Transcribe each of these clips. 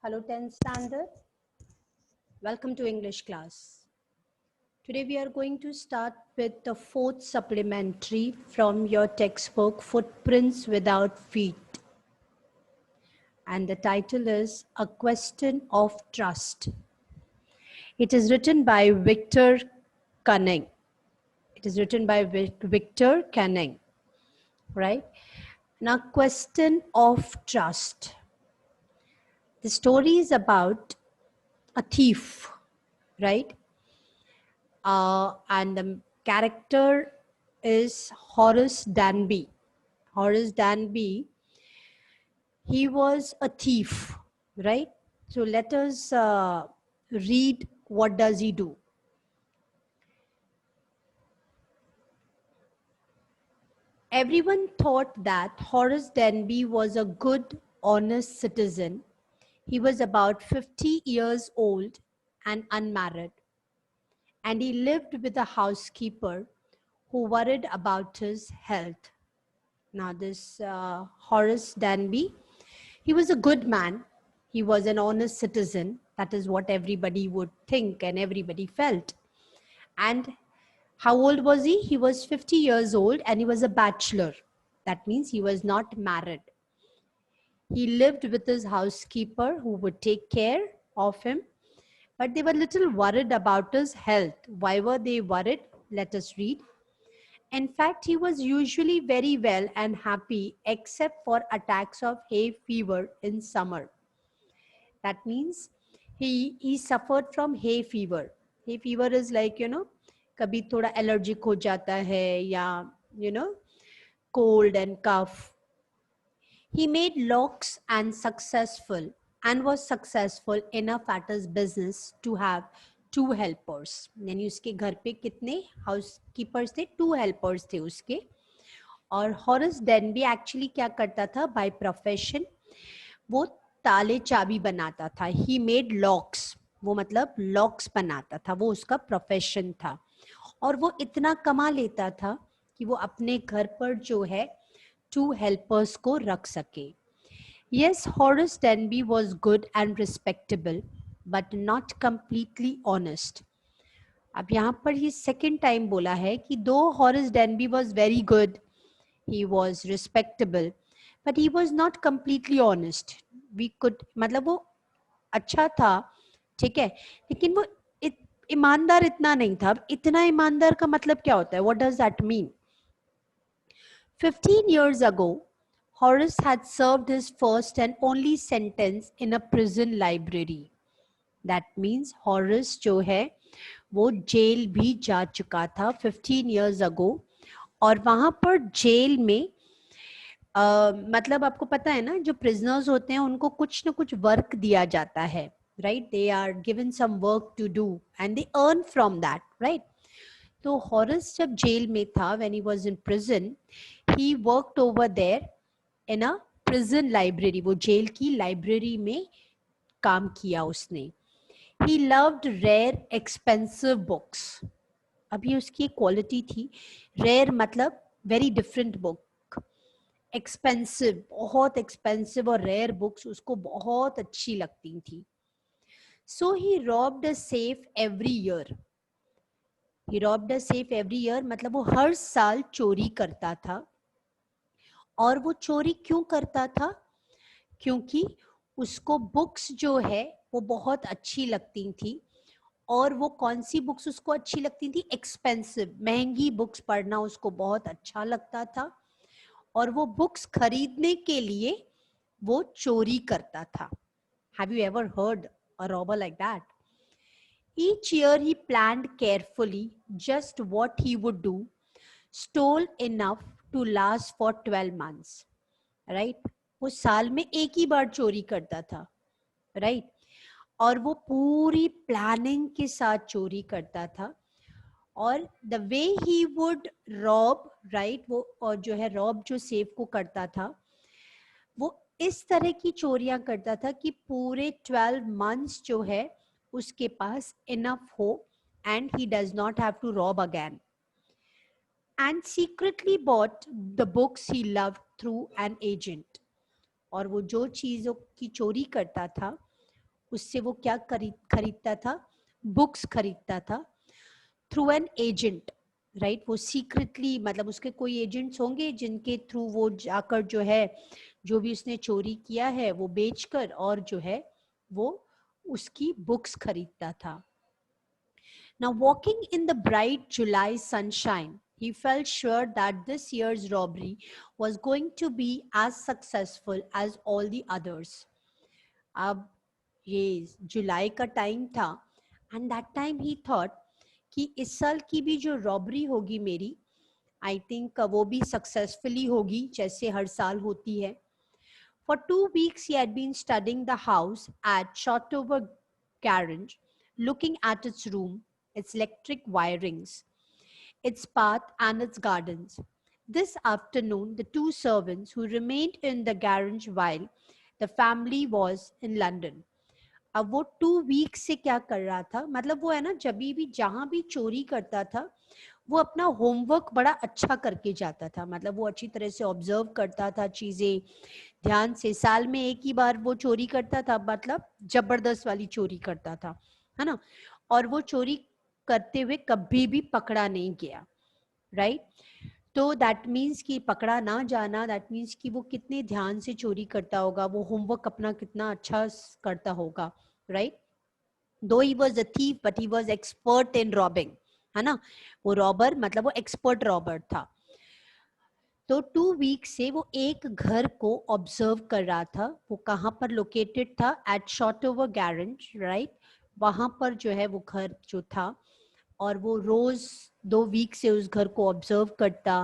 Hello 10th standard. Welcome to English class. Today we are going to start with the fourth supplementary from your textbook Footprints Without Feet. And the title is A Question of Trust. It is written by Victor Cunning. Right? Now, question of trust. The story is about a thief, right? And the character is Horace Danby. Horace Danby, he was a thief, right? So let us read what does he do. Everyone thought that Horace Danby was a good, honest citizen. He was about 50 years old and unmarried, and he lived with a housekeeper who worried about his health. Now, this Horace Danby, he was a good man. He was an honest citizen. That is what everybody would think and everybody felt. And how old was he? He was 50 years old and he was a bachelor. That means he was not married. He lived with his housekeeper who would take care of him. But they were a little worried about his health. Why were they worried? Let us read. In fact, he was usually very well and happy except for attacks of hay fever in summer. That means he suffered from hay fever. Hay fever is like, कभी थोड़ा allergic हो जाता है या, cold and cough. He made locks and was successful enough at his business to have 2 helpers. यानी उसके घर पे कितने housekeepers थे? 2 helpers थे उसके. और हॉरस डेनबी एक्चुअली क्या करता था बाय प्रोफेशन? वो ताले चाबी बनाता था. ही मेड लॉक्स, वो मतलब लॉक्स बनाता था, वो उसका प्रोफेशन था. और वो इतना कमा लेता था कि वो अपने घर पर जो है 2 हेल्पर्स को रख सके. Yes, Horace Denby was good and respectable, but not completely honest. अब यहाँ पर ही सेकेंड टाइम बोला है कि दो harrows Denby was very good, he was respectable, but he was not completely honest. We could, मतलब वो अच्छा था, ठीक है, लेकिन वो ईमानदार इतना नहीं था. अब इतना ईमानदार का मतलब क्या होता है? What does that mean? 15 years ago, Horace had served his first and only sentence in a prison library. That means Horace जो है वो जेल भी जा चुका था 15 years ago. और वहाँ पर जेल में मतलब आपको पता है ना, जो प्रिजनर्स होते हैं उनको कुछ ना कुछ वर्क दिया जाता है, right? They are given some work to do and they earn from that, right? तो हॉरस जब जेल में था, when he was in prison, he worked over there in a prison library. वो जेल की लाइब्रेरी में काम किया उसने. He loved rare expensive books. अभी उसकी क्वालिटी थी, रेयर मतलब वेरी डिफरेंट बुक. एक्सपेंसिव, बहुत एक्सपेंसिव और रेयर बुक्स उसको बहुत अच्छी लगती थी. सो ही robbed a safe every year. He robbed a safe every year मतलब वो हर साल चोरी करता था. और वो चोरी क्यों करता था? क्योंकि उसको बुक्स जो है वो बहुत अच्छी लगती थी. और वो कौन सी बुक्स उसको अच्छी लगती थी? एक्सपेंसिव, महंगी बुक्स पढ़ना उसको बहुत अच्छा लगता था. और वो बुक्स खरीदने के लिए वो चोरी करता था. Have you ever heard a robber like that? Each year he planned carefully just what he would do, stole enough to last for 12 months. Right? वो साल में एक ही बार चोरी करता था, right? और वो पूरी प्लानिंग के साथ चोरी करता था. और the way he would rob, right, वो और जो है रॉब जो सेफ को करता था, वो इस तरह की चोरियां करता था कि पूरे 12 मंथ्स जो है उसके पास इनफ हो and he does not have to rob again. And secretly bought the books he loved through an agent. और वो जो चीजों की चोरी करता था उससे वो क्या खरीदता था, बुक्स खरीदता था थ्रू एन एजेंट, राइट। वो सीक्रेटली, मतलब उसके कोई एजेंट्स होंगे जिनके थ्रू वो जाकर जो है, जो भी उसने चोरी किया है वो बेचकर और जो है वो उसकी बुक्स खरीदता था। Now, walking in the bright July sunshine, he felt sure that this year's robbery was going to be as successful as all the others. अब ये जुलाई का टाइम था and that time he thought कि इस साल की भी जो रॉबरी होगी मेरी, आई थिंक वो भी सक्सेसफुली होगी जैसे हर साल होती है. For 2 weeks, he had been studying the house at Shotover Garage, looking at its room, its electric wirings, its path, and its gardens. This afternoon, the two servants who remained in the garage while the family was in London. अब वो 2 week से क्या कर रहा था, मतलब वो है ना, जब भी जहां भी चोरी करता था वो अपना होमवर्क बड़ा अच्छा करके जाता था. मतलब वो अच्छी तरह से ऑब्जर्व करता था चीजें ध्यान से. साल में एक ही बार वो चोरी करता था, मतलब जबरदस्त वाली चोरी करता था, है ना. और वो चोरी करते हुए कभी भी पकड़ा नहीं गया, राइट. तो दैट मीन्स कि पकड़ा ना जाना, दैट मीन्स कि वो कितने ध्यान से चोरी करता होगा, वो होमवर्क अपना कितना अच्छा करता होगा, राइट. दो he was a thief but he was expert in robbing, है ना. वो रॉबर, मतलब वो एक्सपर्ट रॉबर था. तो 2 वीक से वो एक घर को ऑब्जर्व कर रहा था. वो कहाँ पर लोकेटेड था, एट शॉर्टओवर गैरेज, राइट. वहां पर जो है वो घर जो था, और वो रोज 2 वीक से उस घर को ऑब्जर्व करता.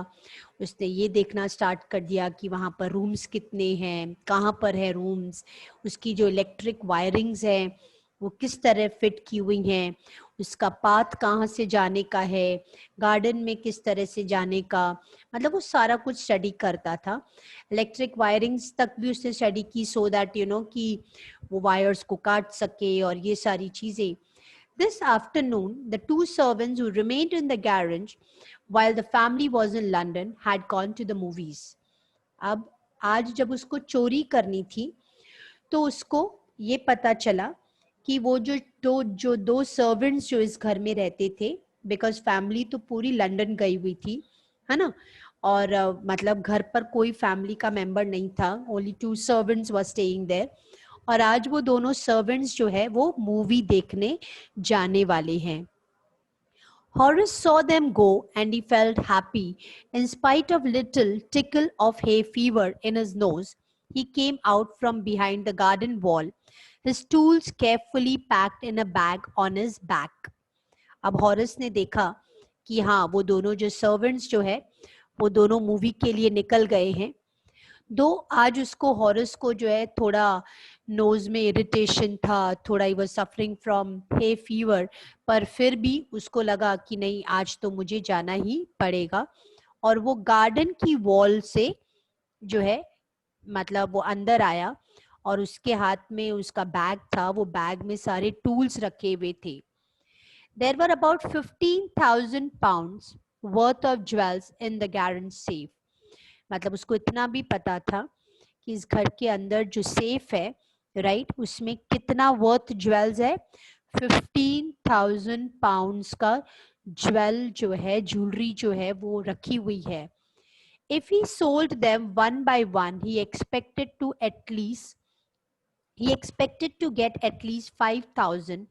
उसने ये देखना स्टार्ट कर दिया कि वहाँ पर रूम्स कितने हैं, कहाँ पर है रूम्स, उसकी जो इलेक्ट्रिक वायरिंग्स हैं वो किस तरह फिट की हुई हैं, उसका पाथ कहाँ से जाने का है, गार्डन में किस तरह से जाने का, मतलब वो सारा कुछ स्टडी करता था. इलेक्ट्रिक वायरिंग्स तक भी उसने स्टडी की, सो दैट यू नो कि वो वायर्स को काट सके और ये सारी चीज़ें. This afternoon, the two servants who remained in the garage while the family was in London had gone to the movies. अब आज जब उसको चोरी करनी थी तो उसको ये पता चला कि वो जो दो सर्वेंट्स जो इस घर में रहते थे, बिकॉज फैमिली तो पूरी लंदन गई हुई थी, है ना. और मतलब घर पर कोई फैमिली का मेंबर नहीं था, only 2 servants were staying there. और आज वो दोनों सर्वेंट्स जो है वो मूवी देखने जाने वाले हैं. Horace saw them go and he felt happy. In spite of little tickle of hay fever in his nose, he came out from behind the garden wall, his tools carefully packed in a bag on his back. अब harrows ने देखा कि हाँ, वो दोनों जो servants जो है वो दोनों मूवी के लिए निकल गए हैं. दो आज उसको हॉरस को जो है थोड़ा नोज में इरिटेशन था, थोड़ा ही वो सफरिंग फ्रॉम हे फीवर, पर फिर भी उसको लगा कि नहीं, आज तो मुझे जाना ही पड़ेगा. और वो गार्डन की वॉल से जो है, मतलब वो अंदर आया और उसके हाथ में उसका बैग था, वो बैग में सारे टूल्स रखे हुए थे. There were about 15,000 pounds worth of jewels in the garage safe. मतलब उसको इतना भी पता था कि इस घर के अंदर जो सेफ है, राइट, उसमें कितना वर्थ ज्वेल्स है. 15,000 पाउंड्स का ज्वेल जो है, ज्वेलरी जो है वो रखी हुई है. If he sold them one by one, he expected to get at least 5,000,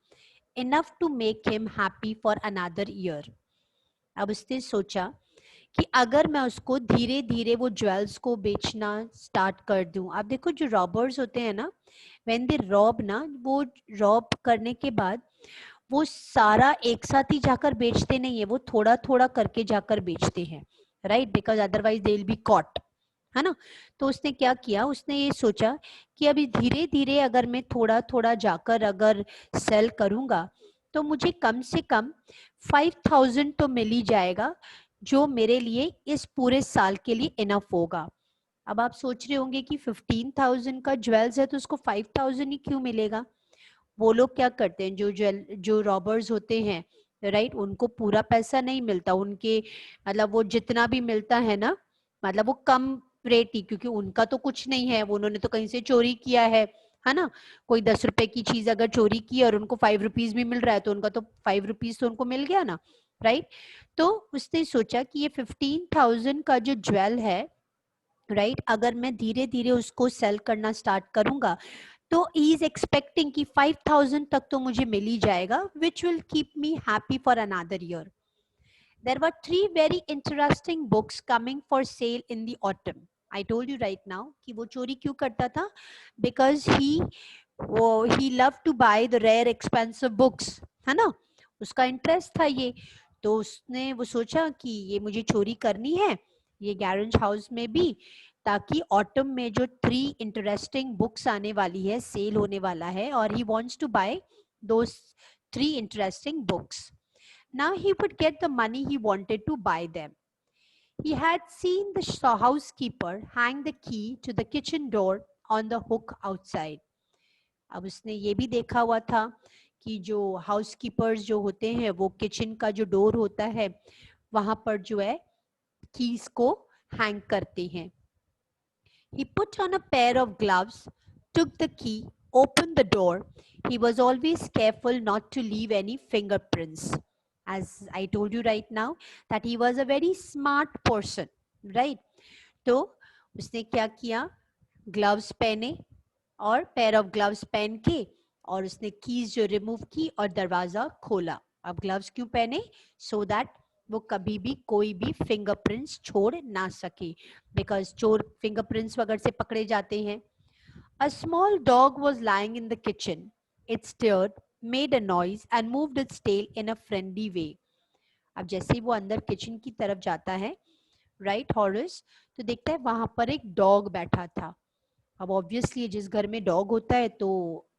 enough to make him happy for another year. अब उसने सोचा कि अगर मैं उसको धीरे धीरे वो ज्वेल्स को बेचना स्टार्ट कर दूं. अब देखो, जो रॉबर्स होते हैं ना, व्हेन दे रॉब ना, वो रॉब करने के बाद वो सारा एक साथ ही जाकर बेचते नहीं है, वो थोड़ा थोड़ा करके जाकर बेचते हैं, right, because otherwise they will be caught, है ना. तो उसने क्या किया, उसने ये सोचा कि अभी धीरे धीरे अगर मैं थोड़ा थोड़ा जाकर अगर सेल करूंगा तो मुझे कम से कम 5,000 तो मिल ही जाएगा, जो मेरे लिए इस पूरे साल के लिए इनफ होगा. अब आप सोच रहे होंगे कि 15,000 का ज्वेल्स है तो उसको 5,000 ही क्यों मिलेगा. वो लोग क्या करते हैं, जो रॉबर्स होते हैं, राइट, उनको पूरा पैसा नहीं मिलता. उनके मतलब वो जितना भी मिलता है ना, मतलब वो कम रेट ही, क्योंकि उनका तो कुछ नहीं है, वो उन्होंने तो कहीं से चोरी किया है, है ना। कोई 10 रुपए की चीज अगर चोरी की और उनको 5 रुपीज भी मिल रहा है तो उनका तो 5 रुपीज तो उनको मिल गया ना, राइट। तो उसने सोचा कि ये 15,000 का जो ज्वेल है, राइट, अगर मैं धीरे धीरे उसको सेल करना स्टार्ट करूंगा तो ही इज एक्सपेक्टिंग कि 5,000 तक तो मुझे मिल ही जाएगा, which will keep me happy for another year. There were three very interesting books coming for sale in the autumn. I told you right now कि वो चोरी क्यों करता था, because he loved to buy the rare expensive books, है ना, उसका interest था ये। तो उसने वो सोचा कि ये मुझे चोरी करनी है ये गैरेंज हाउस में भी, ताकि ऑटम में जो 3 इंटरेस्टिंग बुक्स आने वाली है, सेल होने वाला है, और he wants to buy those 3 interesting books. Now he would get the money he wanted to buy them. He had seen the housekeeper hang the key to the kitchen door on the hook outside. अब उसने ये भी देखा हुआ था कि जो हाउसकीपर्स जो होते हैं वो किचन का जो डोर होता है वहां पर जो है कीज को हैंग करते हैं. He put on a pair of gloves, took the key, opened the door. He was always careful not to leave any fingerprints. As I told you right now, that he was a very smart person, right? तो उसने क्या किया, gloves पहने और pair of gloves पहन के और उसने कीज जो रिमूव की और दरवाजा खोला. अब ग्लव्स क्यों पहने, सो दैट वो कभी भी कोई भी फिंगरप्रिंट्स छोड़ ना सके, बिकॉज चोर फिंगरप्रिंट्स वगैरह से पकड़े जाते हैं. A small dog was lying in the kitchen. It stirred, made a noise and moved its tail in a friendly way. अब जैसे ही वो अंदर किचन की तरफ जाता है, राइट हॉरिस, तो देखता है वहां पर एक डॉग बैठा था. अब ऑब्वियसली जिस घर में डॉग होता है तो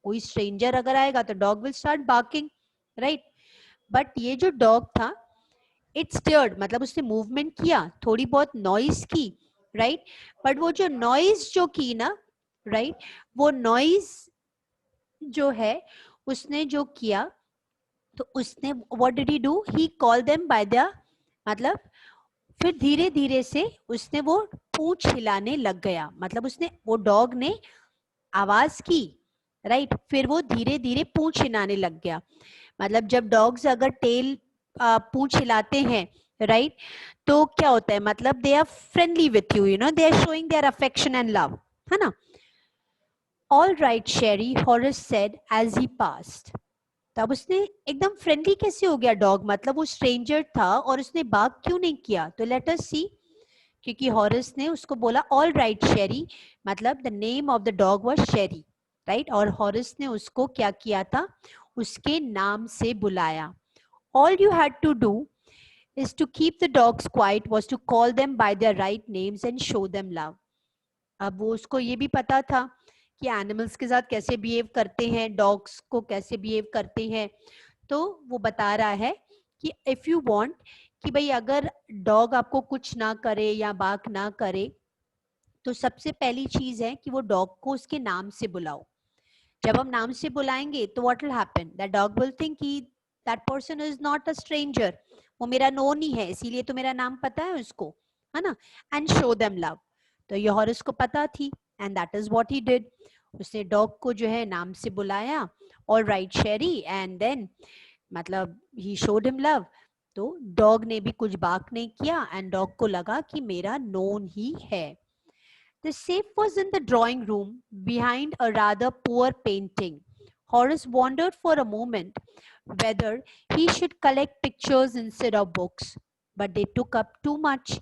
कोई स्ट्रेंजर अगर आएगा तो dog will start barking, right. But ये जो डॉग था, इट स्टियर्ड, मतलब उसने मूवमेंट किया, थोड़ी बहुत नॉइज की, राइट. बट वो जो नॉइज जो की ना, राइट, वो नॉइज जो है उसने जो किया तो उसने what did he do, he call them by the, मतलब फिर धीरे धीरे से उसने वो पूंछ हिलाने लग गया, मतलब उसने वो डॉग ने आवाज की, राइट, फिर वो धीरे धीरे पूंछ हिलाने लग गया. मतलब जब डॉग्स अगर टेल पूंछ हिलाते हैं, राइट, तो क्या होता है, मतलब they are friendly with you, you know, they are showing their affection and love, है ना. All right Sherry, Horace said as he passed. तब उसने एकदम फ्रेंडली कैसे हो गया डॉग, मतलब वो स्ट्रेंजर था और उसने बाग क्यों नहीं किया, तो लेट अस सी. क्योंकि हॉरिस ने उसको बोला ऑल राइट शेरी, मतलब the name of the dog was Sheri, right, और हॉरिस ने उसको क्या किया था, उसके नाम से बुलाया. All you had to do is to keep the dogs quiet, was to call them by their right names and show them love. अब वो उसको ये भी पता था कि एनिमल्स के साथ कैसे बिहेव करते हैं, डॉग्स को कैसे बिहेव करते हैं. तो वो बता रहा है कि इफ यू वांट कि भाई अगर डॉग आपको कुछ ना करे या बाक ना करे, तो सबसे पहली चीज है कि वो डॉग को उसके नाम से बुलाओ. जब हम नाम से बुलाएंगे तो what will happen, that dog will think कि that person is not a stranger, वो मेरा नोन ही है, इसीलिए तो मेरा नाम पता है उसको, है ना. And show them love. तो ये हॉरिस को पता थी and that is what he did. उसने डॉग को जो है नाम से बुलाया, all right Sheri, and then मतलब ही शोड हिम लव. तो डॉग ने भी कुछ बाक नहीं किया एंड डॉग को लगा कि मेरा नोन ही है. The safe was in the drawing room behind a rather poor painting. Horace wondered for a moment whether he should collect pictures instead of books, but they took up too much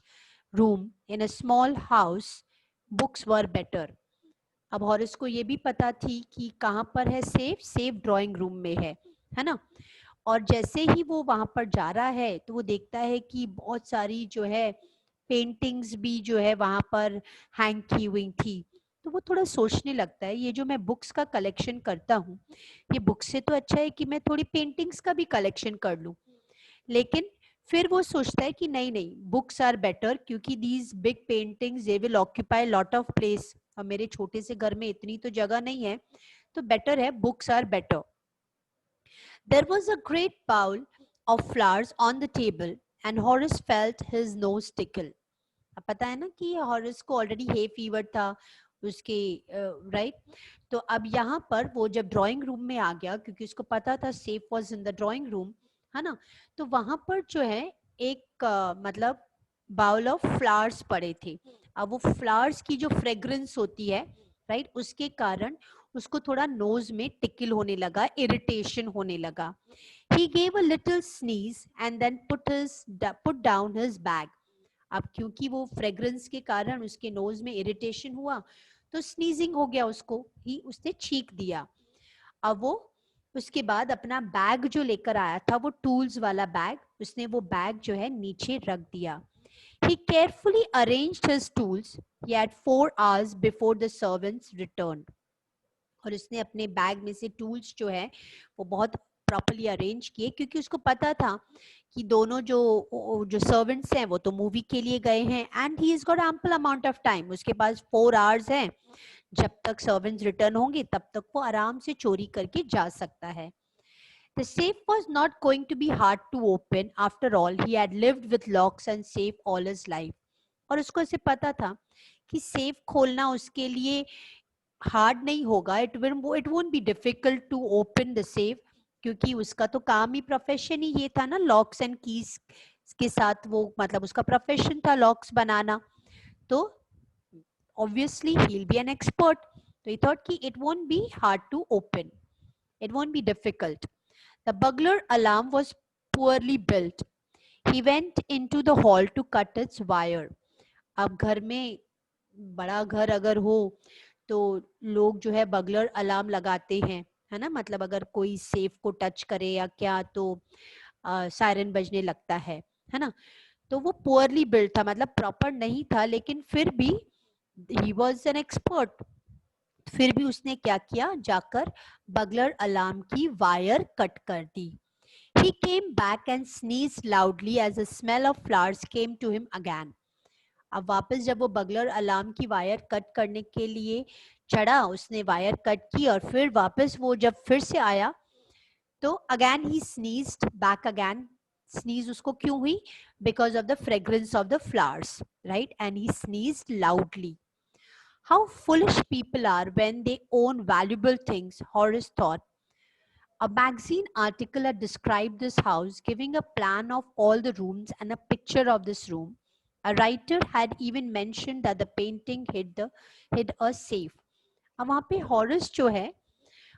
room in a small house. Books were better. अब हॉरिस को ये भी पता थी कि कहाँ पर है सेफ, सेफ ड्राइंग रूम में है ना. और जैसे ही वो वहां पर जा रहा है तो वो देखता है कि बहुत सारी जो है पेंटिंग्स भी जो है वहां पर हैंग की हुई थी. तो वो थोड़ा सोचने लगता है, ये जो मैं बुक्स का कलेक्शन करता हूँ, ये बुक्स से तो अच्छा है कि मैं थोड़ी पेंटिंग्स का भी कलेक्शन कर लूँ. लेकिन फिर वो सोचता है कि नहीं नहीं, बुक्स आर बेटर, क्योंकि these big paintings they will occupy lot of place, और मेरे छोटे से घर में इतनी तो जगह नहीं है, तो बेटर है, books are better. There was a great bowl of flowers on the table and Horace felt his nose tickle. अब पता है ना कि हॉरिस को ऑलरेडी हे फीवर था, उसके राइट। तो अब यहाँ पर वो जब ड्राइंग रूम में आ गया, क्योंकि उसको पता था safe was in the drawing room, है ना, तो वहां पर जो है एक मतलब बाउल ऑफ फ्लावर्स पड़े थे। अब वो फ्लावर्स की जो फ्रेग्रेंस होती है, राइट, उसके कारण उसको थोड़ा नोज में टिकल होने लगा, इरिटेशन होने लगा। He gave a little sneeze and then put down his bag. अब क्योंकि वो फ्रेग्रेंस के कारण उसके नोज में इरिटेशन हुआ, तो स्नीजिंग हो गया उसको, ही उसने छींक दिया। अब वो उसके बाद अपना बैग जो लेकर आया था, वो टूल्स वाला बैग, उसने वो बैग जो है नीचे रख दिया। He carefully arranged his tools. He had 4 hours before the servants returned. और उसने अपने बैग में से टूल्स जो है वो बहुत प्रॉपर्ली अरेंज किए, क्योंकि उसको पता था कि दोनों जो सर्वेंट्स हैं वो तो मूवी के लिए गए हैं, and he is got ample amount of time, उसके पास 4 hours हैं, जब तक सर्वेंट्स रिटर्न होंगे तब तक वो आराम से चोरी करके जा सकता है। The safe was not going to be hard to open. After all, he had lived with locks and safe all his life. और उसको ऐसे पता था कि सेफ खोलना उसके लिए हार्ड नहीं होगा, it won't be difficult to open the safe, क्योंकि उसका तो काम ही, प्रोफेशन ही ये था ना, लॉक्स एंड कीज के साथ वो मतलब उसका प्रोफेशन था लॉक्स बनाना, तो obviously he will be an expert. तो ही थॉट कि it won't be hard to open, it won't be difficult. The burglar alarm was poorly built. He went into the hall to cut its wire. अब घर में, बड़ा घर अगर हो तो लोग जो है बगलर अलार्म लगाते हैं, है ना, मतलब अगर कोई सेफ को टच करे या क्या तो सायरन बजने लगता है ना। तो वो पुअरली बिल्ड था, मतलब प्रॉपर नहीं था, लेकिन फिर भी ही वॉज एन एक्सपर्ट। फिर भी उसने क्या किया, जाकर बगलर अलार्म की वायर कट कर दी। He came back and sneezed loudly as the smell of flowers came to him again. अब वापस जब वो बगलर अलार्म की वायर कट करने के लिए चढ़ा, उसने वायर कट की और फिर वापस वो जब फिर से आया तो again he sneezed back again. Sneeze उसको क्यों हुई? Because of the fragrance of the flowers, right, and he sneezed loudly. How foolish people are when they own valuable things, Horace thought. A magazine article had described this house, giving a plan of all the rooms and a picture of this room. A writer had even mentioned that the painting hid a safe. अब वहाँ पे हॉरिस जो है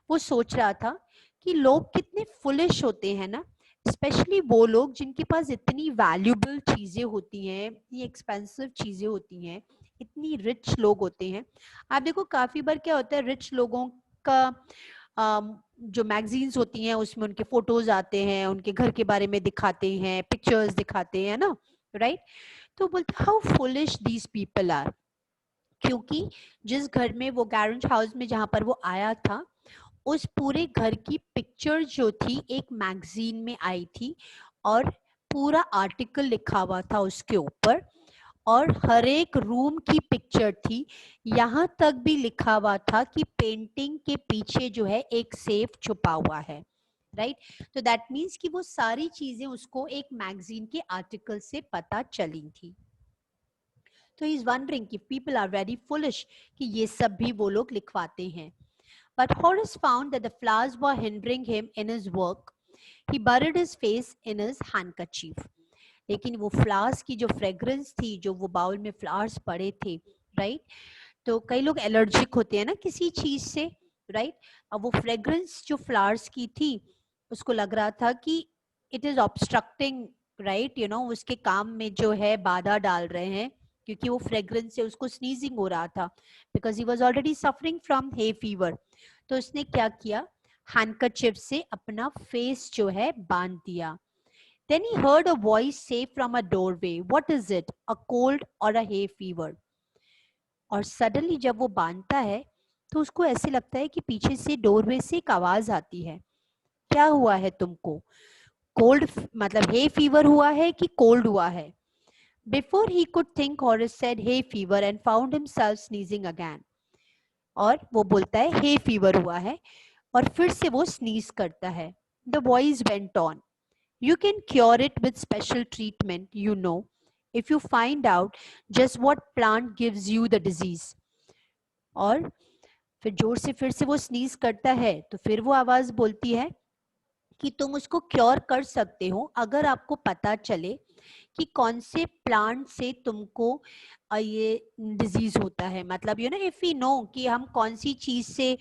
वो सोच रहा था कि लोग कितने फुलिश होते हैं ना, स्पेशली वो लोग जिनके पास इतनी वैल्यूबल चीजें होती हैं, इतनी एक्सपेंसिव चीजें होती हैं, इतनी रिच लोग होते हैं। आप देखो काफी बार क्या होता है, रिच लोगों का जो मैगजीन्स होती हैं उसमें उनके फोटोज आते हैं, उनके घर के बारे में दिखाते हैं, पिक्चर्स दिखाते हैं ना, राइट। तो बोलते how foolish these people are, क्योंकि जिस घर में वो गैरेंज हाउस में जहां पर वो आया था, उस पूरे घर की पिक्चर जो थी एक मैगजीन में आई थी, और पूरा आर्टिकल लिखा हुआ था उसके ऊपर, और हर एक रूम की पिक्चर थी। यहाँ तक भी लिखा हुआ था कि पेंटिंग के पीछे जो है एक सेफ छुपा हुआ है, राइट। तो दैट मीन्स कि वो सारी चीजें उसको एक मैगजीन के आर्टिकल से पता चली थी। तो ही इज वंडरिंग कि पीपल आर वेरी फुलिश कि ये सब भी वो लोग लिखवाते हैं। But Horace found that the flowers were hindering him in his work. He buried his face in his handkerchief. लेकिन वो फ्लावर्स की जो फ्रेग्रेंस थी, जो वो बाउल में फ्लावर्स पड़े थे, राइट, तो कई लोग एलर्जिक होते हैं ना किसी चीज से, राइट। अब वो फ्रेग्रेंस जो फ्लावर्स की थी, उसको लग रहा था कि it is obstructing, right, you know, उसके काम में जो है बाधा डाल रहे हैं, क्योंकि वो फ्रेग्रेंस से उसको स्नीजिंग हो रहा था, because he was already suffering from hay fever. तो उसने क्या किया, हैंडकरचिप से अपना फेस जो है बांध दिया। Then he heard a voice say from a doorway, "What is it? A cold or a hay fever?" और सडनली जब वो बांधता है तो उसको ऐसे लगता है कि पीछे से डोरवे से एक आवाज आती है, क्या हुआ है तुमको? कोल्ड, मतलब हे फीवर हुआ है कि कोल्ड हुआ है? Before he could think, Horace said hay fever and found himself sneezing again. और वो बोलता है हे फीवर हुआ है, और फिर से वो स्नीज करता है। The voice went on. You can cure it with special treatment, you know, if you find out just what plant gives you the disease. और फिर जोर से फिर से वो स्नीज करता है, तो फिर वो आवाज बोलती है कि तुम उसको क्योर कर सकते हो अगर आपको पता चले कि कौन से प्लांट से तुमको ये डिजीज होता है। मतलब you know if we know कि हम कौन सी चीज से,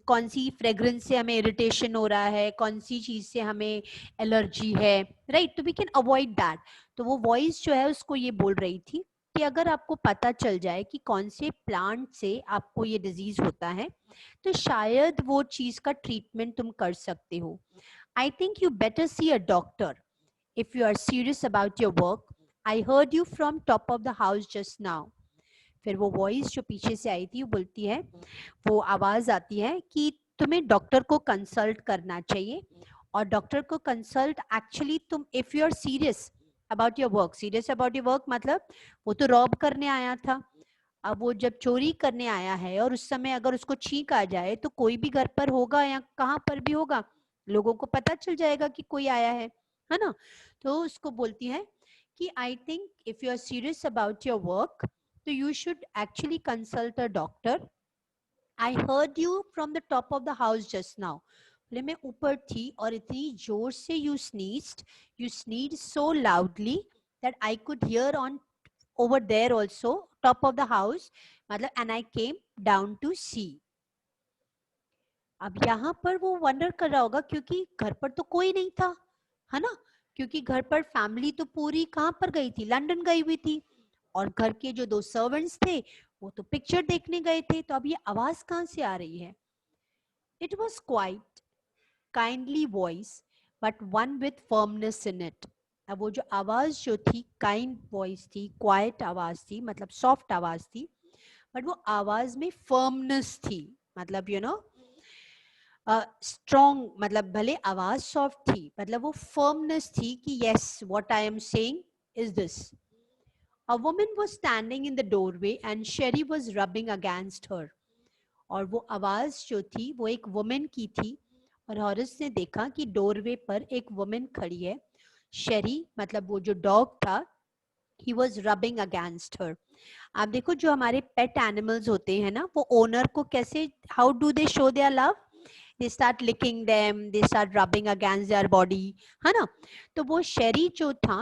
कौन सी फ्रेग्रेंस से हमें इरिटेशन हो रहा है, कौन सी चीज से हमें एलर्जी है, राइट, तो वी कैन अवॉइड दैट। तो वो वॉइस जो है उसको ये बोल रही थी कि अगर आपको पता चल जाए कि कौन से प्लांट से आपको ये डिजीज होता है, तो शायद वो चीज का ट्रीटमेंट तुम कर सकते हो। I think you better see a doctor if you are serious about your work. I heard you from top of the house just now. फिर वो वॉइस जो पीछे से आई थी वो बोलती है, वो आवाज आती है कि तुम्हें डॉक्टर को कंसल्ट करना चाहिए। और डॉक्टर को कंसल्ट एक्चुअली तुम, if you are serious about your work, serious about your work मतलब वो तो रॉब करने आया था। अब वो जब चोरी करने आया है और उस समय अगर उसको छींक आ जाए तो कोई भी घर पर होगा या कहाँ पर भी होगा, लोगों को पता चल जाएगा कि कोई आया है ना। तो उसको बोलती है कि I think if you are serious about your work तो you should actually consult a doctor. I heard you from the top of the house just now. बोले मैं ऊपर थी और इतनी जोर से you sneezed so loudly that I could hear on over there also, top of the house, मतलब and I came down to see। अब यहाँ पर वो वंडर कर रहा होगा क्योंकि घर पर तो कोई नहीं था, है ना, क्योंकि घर पर फैमिली तो पूरी कहाँ पर गई थी, लंदन गई हुई थी, और घर के जो 2 सर्वेंट्स थे वो तो पिक्चर देखने गए थे, तो अब ये आवाज कहाँ से आ रही है। It was quite kindly voice but one with firmness in it. अब वो जो आवाज जो थी काइंड वॉइस थी, क्वाइट आवाज थी, मतलब सॉफ्ट आवाज थी, बट वो आवाज में फर्मनेस थी, मतलब यू नो स्ट्रॉन्ग, मतलब भले आवाज सॉफ्ट थी मतलब वो फर्मनेस थी कि yes what I am saying is this. A woman was standing in the doorway and Sheri was rubbing against her. और वो आवाज जो थी वो एक वुमेन की थी, और हॉरिस ने देखा कि डोरवे पर एक वुमेन खड़ी है। शेरी मतलब वो जो डॉग था, he was rubbing against her. आप देखो जो हमारे पेट एनिमल्स होते हैं ना, वो ओनर को कैसे, how do they show their love, they start licking them, they start rubbing against their body, है ना। तो वो शेरी जो था,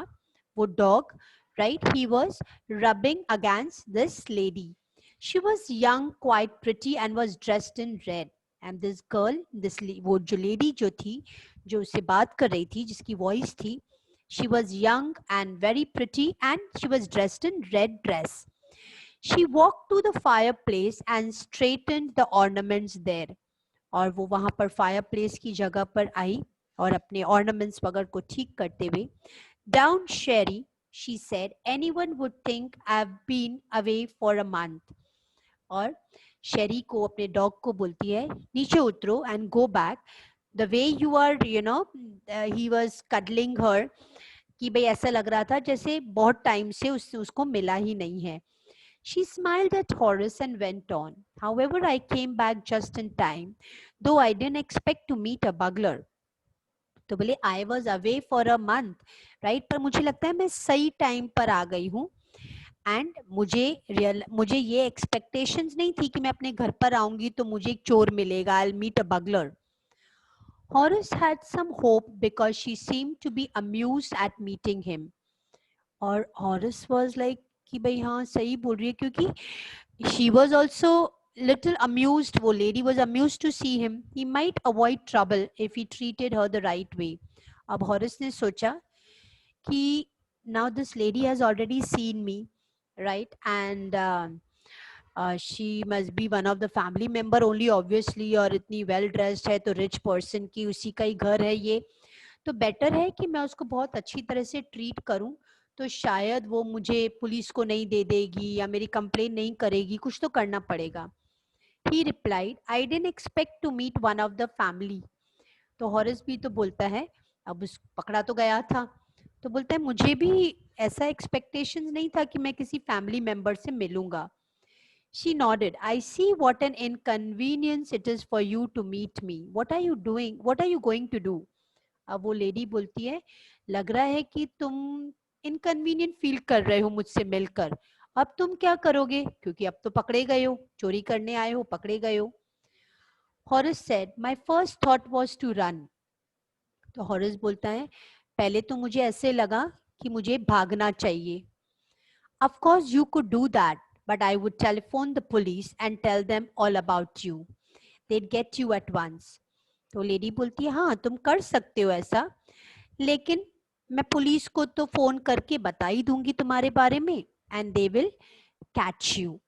वो dog, right, he was rubbing against this lady. She was young, quite pretty and was dressed in red. And this girl, this वो जो lady जो थी, जो उससे बात कर रही थी, जिसकी वॉइस थी, she was young and very pretty and she was dressed in red dress. She walked to the fireplace and straightened the ornaments there. और वो वहां पर फायर प्लेस की जगह पर आई और अपने ऑर्नामेंट्स वगैरह को ठीक करते हुए, down Sherry, she said, anyone would think I have been away for a month. और शेरी को, अपने डॉग को बोलती है, नीचे उतरो and go back the way you are, you know, he was cuddling her, कि भाई ऐसा लग रहा था जैसे बहुत टाइम से उसको मिला ही नहीं है। She smiled at Horace and went on. However, I came back just in time, though I didn't expect to meet a burglar. तो बोले I was away for a month, right, पर मुझे लगता है मैं सही टाइम पर आ गई हूँ। एंड मुझे ये एक्सपेक्टेशंस नहीं थी कि मैं अपने घर पर आऊंगी तो मुझे एक चोर मिलेगा, I meet a burglar. Horace had some hope because she seemed to be amused at meeting him. और हॉरिस वाज लाइक कि भाई हाँ सही बोल रही है, क्योंकि she was also little amused, वो lady was amused to see him. He might avoid trouble if he treated her the right way. अब हॉरिस ने सोचा कि now this lady has already seen me, right, and she must be one of the family member only obviously, और इतनी well dressed है तो rich person की उसी का ही घर है ये, तो बेटर है कि मैं उसको बहुत अच्छी तरह से ट्रीट करूं, तो शायद वो मुझे पुलिस को नहीं दे देगी या मेरी कंप्लेन नहीं करेगी, कुछ तो करना पड़ेगा। He replied, I didn't expect to meet one of the family. तो हॉरिस भी तो बोलता है, अब उस पकड़ा तो गया था, तो बोलता है मुझे भी ऐसा एक्सपेक्टेशन नहीं था कि मैं किसी फैमिली मेंबर से मिलूंगा। She nodded. I see what an inconvenience it is for you to meet me. What are you doing? What are you going to do? अब वो लेडी बोलती है, लग रहा है कि तुम इनकन्वीनियंट फील कर रहे हो मुझसे मिलकर, अब तुम क्या करोगे, क्योंकि अब तो पकड़े गए हो, चोरी करने आए हो, पकड़े गए हो. Horace said, my first thought was to run. तो हॉरिस बोलता है, पहले तो मुझे ऐसे लगा कि मुझे भागना चाहिए. Of course you could do that, but I would telephone the police and tell them all about you. They'd get you at once. तो लेडी बोलती है, हाँ तुम कर सकते हो ऐसा, लेकिन मैं पुलिस को तो फोन करके बता ही दूंगी तुम्हारे बारे में, and they will catch you.